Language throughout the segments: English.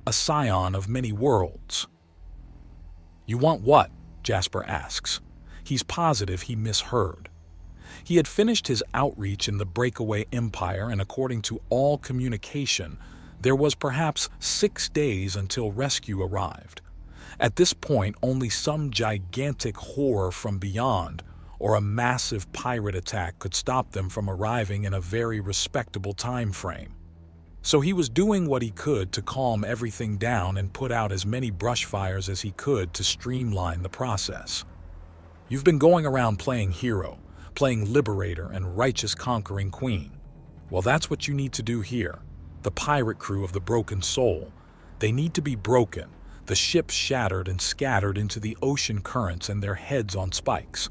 a scion of many worlds. You want what? Jasper asks. He's positive he misheard. He had finished his outreach in the breakaway empire, and according to all communication, there was perhaps 6 days until rescue arrived. At this point, only some gigantic horror from beyond or a massive pirate attack could stop them from arriving in a very respectable time frame. So he was doing what he could to calm everything down and put out as many brush fires as he could to streamline the process. You've been going around playing hero, playing liberator and righteous conquering queen. Well, that's what you need to do here. The pirate crew of the Broken Soul. They need to be broken, the ship shattered and scattered into the ocean currents and their heads on spikes.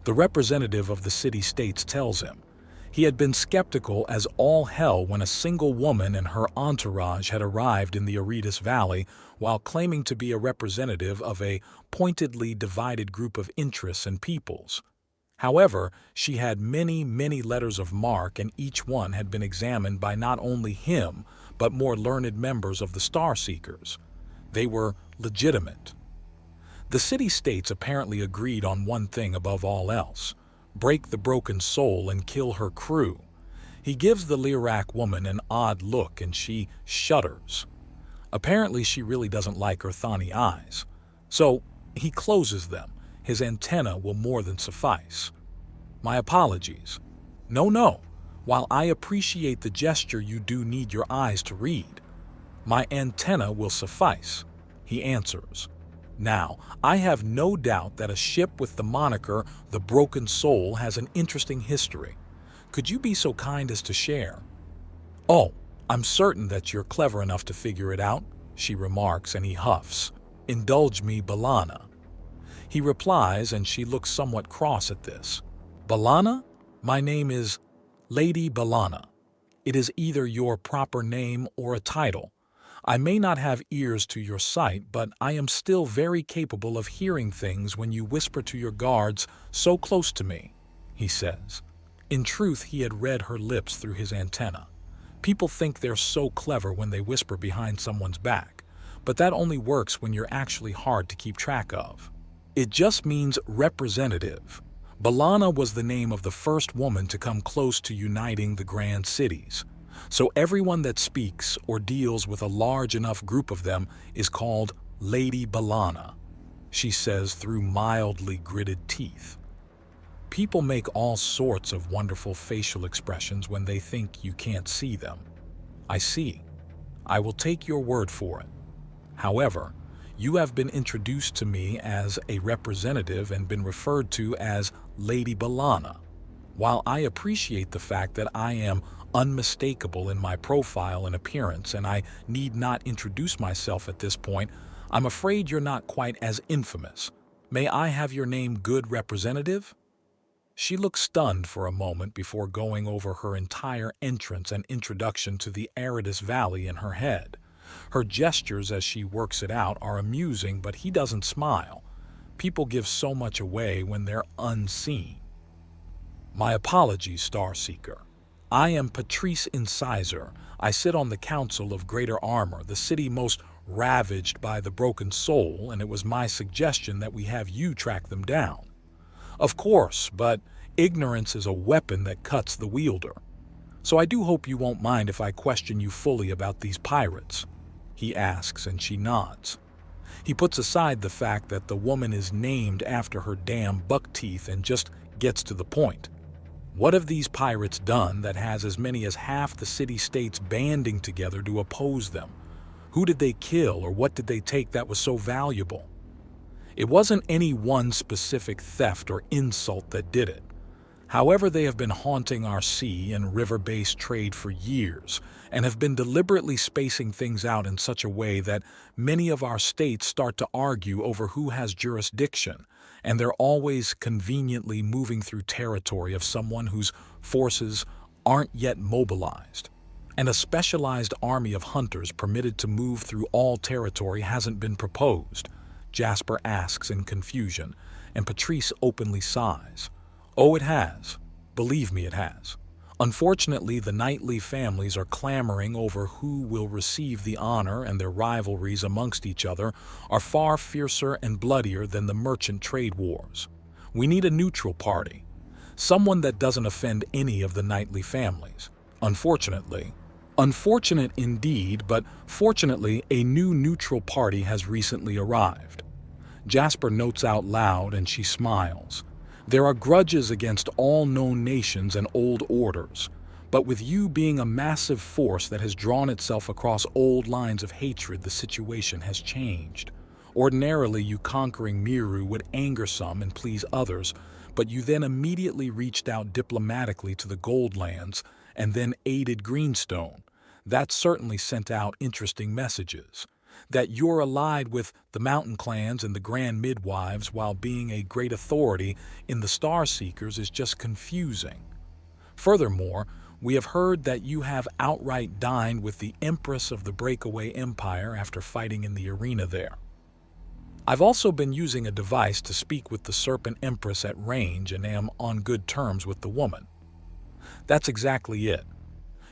The representative of the city-states tells him. He had been skeptical as all hell when a single woman and her entourage had arrived in the Aridus Valley while claiming to be a representative of a pointedly divided group of interests and peoples. However, she had many, many letters of marque, and each one had been examined by not only him, but more learned members of the Starseekers. They were legitimate. The city-states apparently agreed on one thing above all else: break the Broken Soul and kill her crew. He gives the Lyrak woman an odd look and she shudders. Apparently she really doesn't like her thorny eyes. So he closes them. His antenna will more than suffice. My apologies. No. While I appreciate the gesture, you do need your eyes to read. My antenna will suffice, he answers. Now, I have no doubt that a ship with the moniker the Broken Soul has an interesting history. Could you be so kind as to share? Oh, I'm certain that you're clever enough to figure it out, she remarks, and he huffs. Indulge me, Balana. He replies, and she looks somewhat cross at this. Balana? My name is Lady Balana. It is either your proper name or a title. I may not have ears to your sight, but I am still very capable of hearing things when you whisper to your guards so close to me, he says. In truth, he had read her lips through his antenna. People think they're so clever when they whisper behind someone's back, but that only works when you're actually hard to keep track of. It just means representative. Balana was the name of the first woman to come close to uniting the grand cities. So everyone that speaks or deals with a large enough group of them is called Lady Balana, she says through mildly gritted teeth. People make all sorts of wonderful facial expressions when they think you can't see them. I see. I will take your word for it. However, you have been introduced to me as a representative and been referred to as Lady Balana. While I appreciate the fact that I am unmistakable in my profile and appearance, and I need not introduce myself at this point, I'm afraid you're not quite as infamous. May I have your name, good representative? She looks stunned for a moment before going over her entire entrance and introduction to the Aridus Valley in her head. Her gestures as she works it out are amusing, but he doesn't smile. People give so much away when they're unseen. My apologies, Starseeker. I am Patrice Incisor. I sit on the Council of Greater Armor, the city most ravaged by the Broken Soul, and it was my suggestion that we have you track them down. Of course, but ignorance is a weapon that cuts the wielder. So I do hope you won't mind if I question you fully about these pirates, he asks, and she nods. He puts aside the fact that the woman is named after her damn buck teeth and just gets to the point. What have these pirates done that has as many as half the city-states banding together to oppose them? Who did they kill, or what did they take that was so valuable? It wasn't any one specific theft or insult that did it. However, they have been haunting our sea and river-based trade for years and have been deliberately spacing things out in such a way that many of our states start to argue over who has jurisdiction, and they're always conveniently moving through territory of someone whose forces aren't yet mobilized. And a specialized army of hunters permitted to move through all territory hasn't been proposed, Jasper asks in confusion, and Patrice openly sighs. Oh, it has. Believe me, it has. Unfortunately, the knightly families are clamoring over who will receive the honor, and their rivalries amongst each other are far fiercer and bloodier than the merchant trade wars. We need a neutral party, someone that doesn't offend any of the knightly families. Unfortunate indeed, but fortunately, a new neutral party has recently arrived. Jasper notes out loud, and she smiles. There are grudges against all known nations and old orders, but with you being a massive force that has drawn itself across old lines of hatred, the situation has changed. Ordinarily, you conquering Miru would anger some and please others, but you then immediately reached out diplomatically to the Goldlands and then aided Greenstone. That certainly sent out interesting messages. That you're allied with the Mountain Clans and the Grand Midwives while being a great authority in the Star Seekers is just confusing. Furthermore, we have heard that you have outright dined with the Empress of the Breakaway Empire after fighting in the arena there. I've also been using a device to speak with the Serpent Empress at range and am on good terms with the woman. That's exactly it.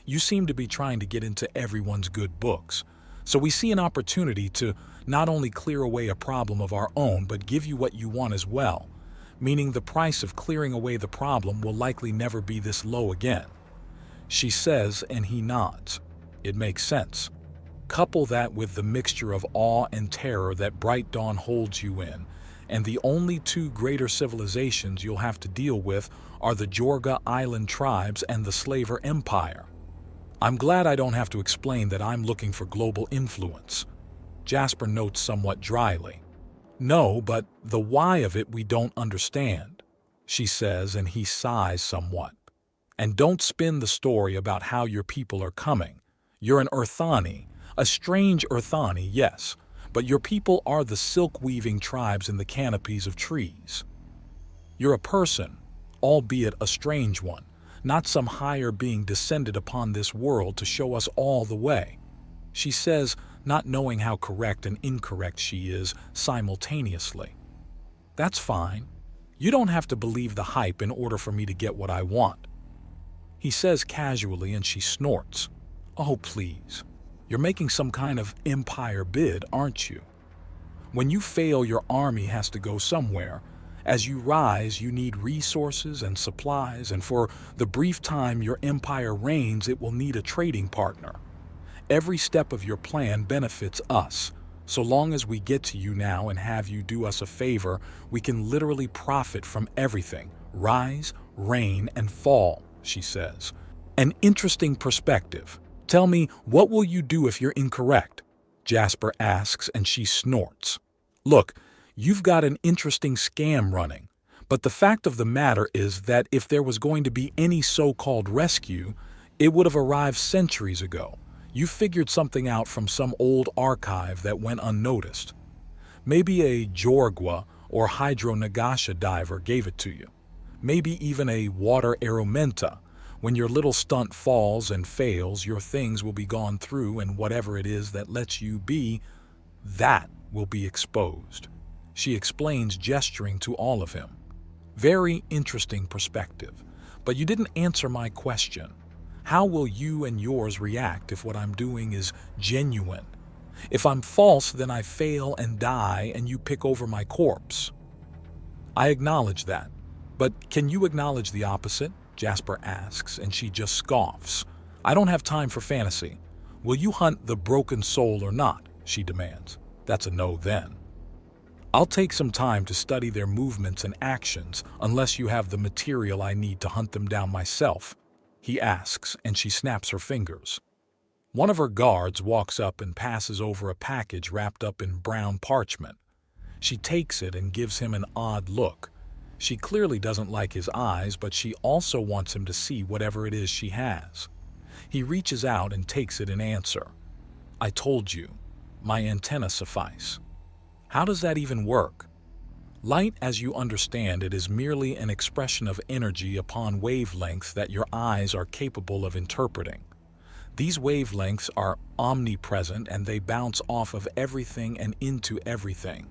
You seem to be trying to get into everyone's good books, so we see an opportunity to not only clear away a problem of our own, but give you what you want as well, meaning the price of clearing away the problem will likely never be this low again. She says, and he nods. It makes sense. Couple that with the mixture of awe and terror that Bright Dawn holds you in, and the only two greater civilizations you'll have to deal with are the Jorga Island tribes and the Slaver Empire. I'm glad I don't have to explain that I'm looking for global influence. Jasper notes somewhat dryly. No, but the why of it we don't understand, she says, and he sighs somewhat. And don't spin the story about how your people are coming. You're an Earthani, a strange Earthani, yes, but your people are the silk-weaving tribes in the canopies of trees. You're a person, albeit a strange one, not some higher being descended upon this world to show us all the way, she says, not knowing how correct and incorrect she is simultaneously. That's fine. You don't have to believe the hype in order for me to get what I want, he says casually, and she snorts. Oh, please. You're making some kind of empire bid, aren't you? When you fail, your army has to go somewhere. As you rise, you need resources and supplies, and for the brief time your empire reigns, it will need a trading partner. Every step of your plan benefits us. So long as we get to you now and have you do us a favor, we can literally profit from everything. Rise, reign, and fall, she says. An interesting perspective. Tell me, what will you do if you're incorrect? Jasper asks, and she snorts. Look, you've got an interesting scam running, but the fact of the matter is that if there was going to be any so-called rescue, it would have arrived centuries ago. You figured something out from some old archive that went unnoticed. Maybe a Jorgwa or Hydro Nagasha diver gave it to you. Maybe even a water Aromenta. When your little stunt falls and fails, your things will be gone through, and whatever it is that lets you be, that will be exposed, she explains, gesturing to all of him. Very interesting perspective. But you didn't answer my question. How will you and yours react if what I'm doing is genuine? If I'm false, then I fail and die, and you pick over my corpse. I acknowledge that. But can you acknowledge the opposite? Jasper asks, and she just scoffs. I don't have time for fantasy. Will you hunt the broken soul or not? She demands. That's a no then. I'll take some time to study their movements and actions unless you have the material I need to hunt them down myself, he asks, and she snaps her fingers. One of her guards walks up and passes over a package wrapped up in brown parchment. She takes it and gives him an odd look. She clearly doesn't like his eyes, but she also wants him to see whatever it is she has. He reaches out and takes it in answer. I told you, my antenna suffice. How does that even work? Light, as you understand it, is merely an expression of energy upon wavelengths that your eyes are capable of interpreting. These wavelengths are omnipresent, and they bounce off of everything and into everything.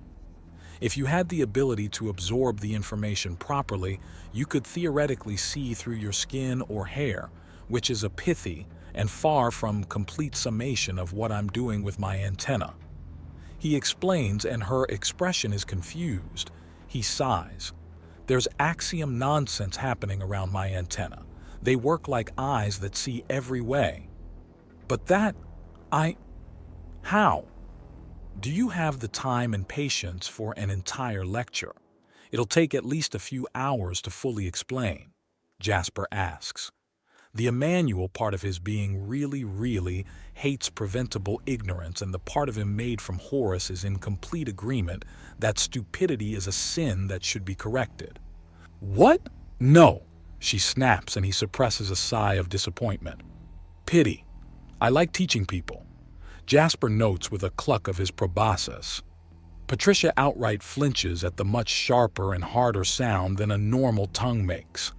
If you had the ability to absorb the information properly, you could theoretically see through your skin or hair, which is a pithy and far from complete summation of what I'm doing with my antenna. He explains, and her expression is confused. He sighs. There's axiom nonsense happening around my antenna. They work like eyes that see every way. But how? Do you have the time and patience for an entire lecture? It'll take at least a few hours to fully explain, Jasper asks. The Emmanuel part of his being really hates preventable ignorance, and the part of him made from Horus is in complete agreement that stupidity is a sin that should be corrected. What? No, she snaps, and he suppresses a sigh of disappointment. Pity. I like teaching people, Jasper notes with a cluck of his proboscis. Patricia outright flinches at the much sharper and harder sound than a normal tongue makes.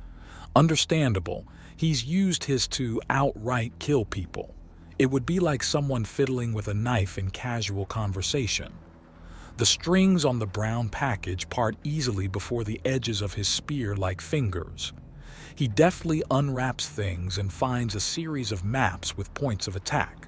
Understandable, he's used his to outright kill people. It would be like someone fiddling with a knife in casual conversation. The strings on the brown package part easily before the edges of his spear like fingers. He deftly unwraps things and finds a series of maps with points of attack.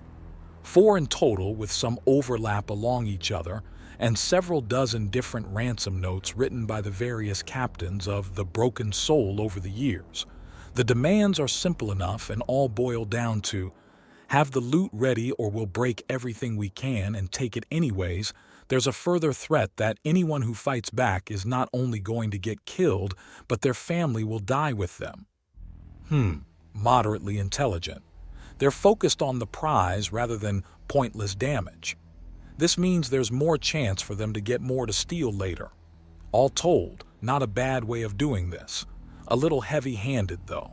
4 in total with some overlap along each other, and several dozen different ransom notes written by the various captains of the Broken Soul over the years. The demands are simple enough and all boil down to, have the loot ready or we'll break everything we can and take it anyways. There's a further threat that anyone who fights back is not only going to get killed, but their family will die with them. Moderately intelligent. They're focused on the prize rather than pointless damage. This means there's more chance for them to get more to steal later. All told, not a bad way of doing this. A little heavy-handed, though.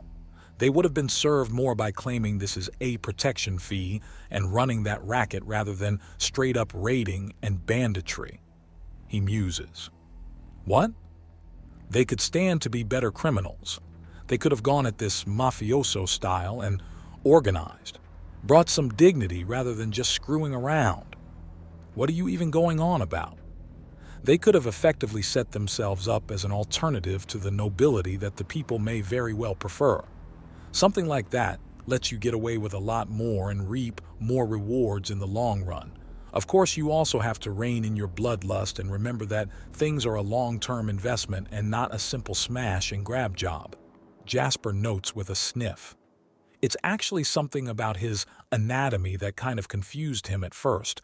They would have been served more by claiming this is a protection fee and running that racket rather than straight-up raiding and banditry. He muses. What? They could stand to be better criminals. They could have gone at this mafioso style and organized, brought some dignity rather than just screwing around. What are you even going on about? They could have effectively set themselves up as an alternative to the nobility that the people may very well prefer. Something like that lets you get away with a lot more and reap more rewards in the long run. Of course, you also have to rein in your bloodlust and remember that things are a long-term investment and not a simple smash and grab job, Jasper notes with a sniff. It's actually something about his anatomy that kind of confused him at first.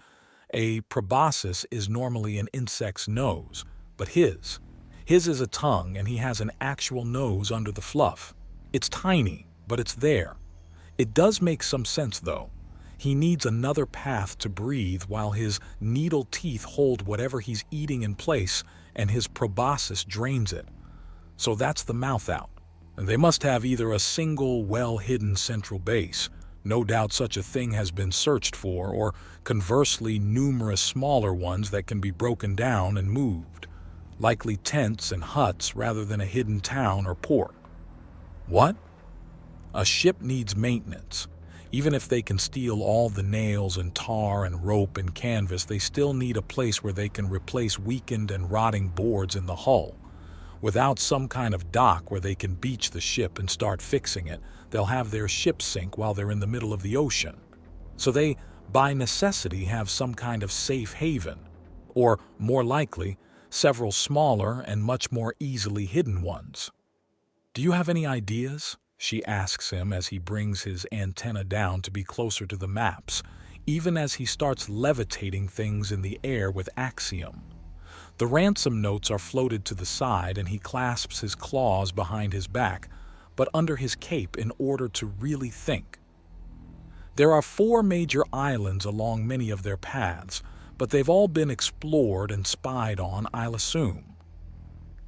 A proboscis is normally an insect's nose, but his is a tongue, and he has an actual nose under the fluff. It's tiny, but it's there. It does make some sense, though. He needs another path to breathe while his needle teeth hold whatever he's eating in place, and his proboscis drains it. So that's the mouth out. And they must have either a single, well-hidden central base, no doubt such a thing has been searched for, or conversely numerous smaller ones that can be broken down and moved, likely tents and huts rather than a hidden town or port. What? A ship needs maintenance. Even if they can steal all the nails and tar and rope and canvas, they still need a place where they can replace weakened and rotting boards in the hull. Without some kind of dock where they can beach the ship and start fixing it, they'll have their ship sink while they're in the middle of the ocean. So they, by necessity, have some kind of safe haven, or, more likely, several smaller and much more easily hidden ones. Do you have any ideas? She asks him as he brings his antenna down to be closer to the maps, even as he starts levitating things in the air with axiom. The ransom notes are floated to the side, and he clasps his claws behind his back, but under his cape in order to really think. There are 4 major islands along many of their paths, but they've all been explored and spied on, I'll assume.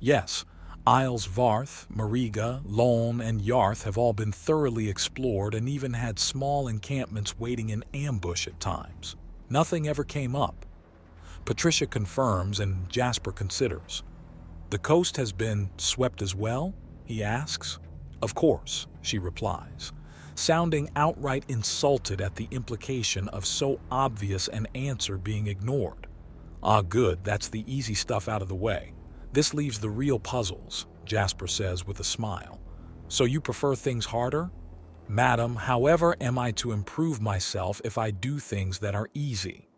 Yes, Isles Varth, Mariga, Loln, and Yarth have all been thoroughly explored and even had small encampments waiting in ambush at times. Nothing ever came up. Patricia confirms, and Jasper considers. The coast has been swept as well? He asks. Of course, she replies, sounding outright insulted at the implication of so obvious an answer being ignored. Ah, good, that's the easy stuff out of the way. This leaves the real puzzles, Jasper says with a smile. So you prefer things harder? Madam, however am I to improve myself if I do things that are easy?